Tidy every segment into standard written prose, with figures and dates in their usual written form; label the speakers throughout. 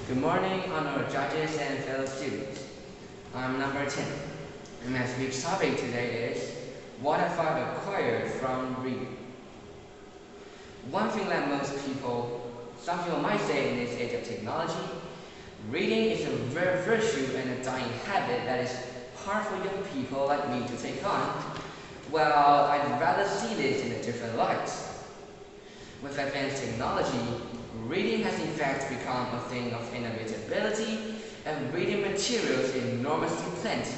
Speaker 1: Good morning, honored judges and fellow students. I'm number 10, and my speech topic today is what have I acquired from reading. One thing that some people might say in this age of technology, reading is a rare virtue and a dying habit that is hard for young people like me to take on. Well, I'd rather see this in a different light. With advanced technology, reading has in fact become a thing of inevitability, and reading materials enormously plenty.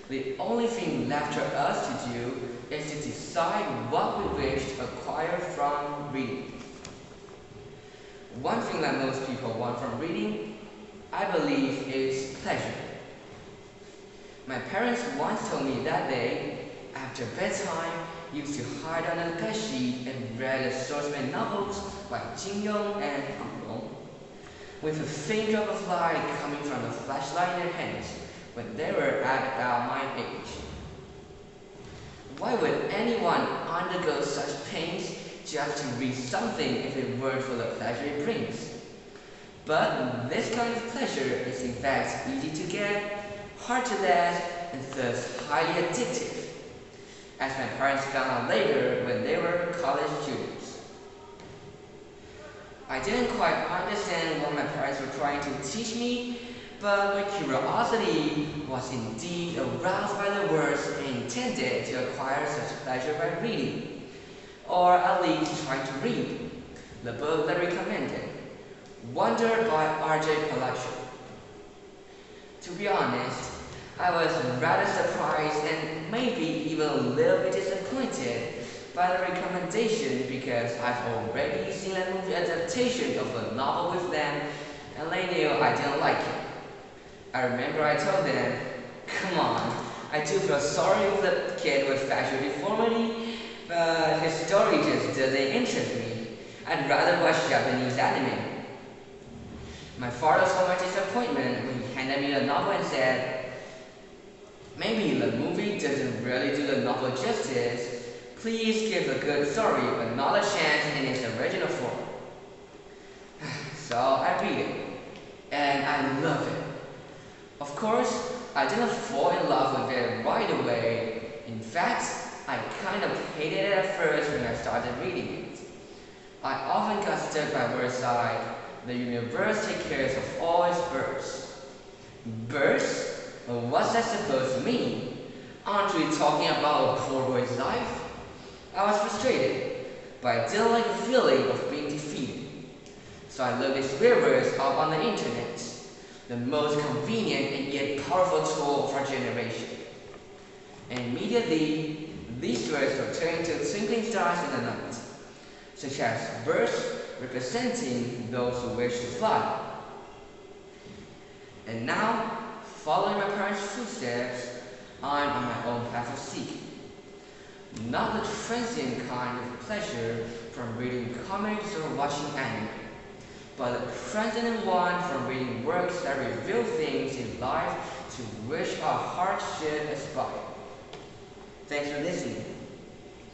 Speaker 1: The only thing left for us to do is to decide what we wish to acquire from reading. One thing that most people want from reading, I believe, is pleasure. My parents once told me that they, after bedtime, used to hide under the bedsheet and read assortment novels like Jin Yong and Gulong, with a faint drop of light coming from the flashlight in their hands when they were at about my age. Why would anyone undergo such pains just to read something if it weren't for the pleasure it brings? But this kind of pleasure is in fact easy to get, hard to last, and thus highly addictive, as my parents found out later when they were college students. I didn't quite understand what my parents were trying to teach me, but my curiosity was indeed aroused by the words intended to acquire such pleasure by reading, or at least trying to read, the book they recommended, Wonder by R.J. Palacio. To be honest, I was rather surprised and maybe even a little bit disappointed by the recommendation because I've already seen a movie adaptation of a novel with them and they knew I didn't like it. I remember I told them, come on, I do feel sorry for the kid with facial deformity, but his story just doesn't interest me. I'd rather watch Japanese anime. My father saw my disappointment when he handed me the novel and said, maybe the movie doesn't really do the novel justice. Please give the good story another chance in its original form. So I read it, and I love it. Of course, I didn't fall in love with it right away. In fact, I kind of hated it at first when I started reading it. I often got stuck by words like, the universe takes care of all its birds. Birds? What's that supposed to mean? Aren't we talking about a poor boy's life? I was frustrated, but I didn't like the feeling of being defeated. So I looked these words up on the internet, the most convenient and yet powerful tool of our generation. And immediately, these words were turned into twinkling stars in the night, such as birds representing those who wish to fly. And now, following my parents' footsteps, I'm on my own path of seeking. Not the transient kind of pleasure from reading comics or watching anime, but the transcendent one from reading works that reveal things in life to which our hearts should aspire. Thanks for listening.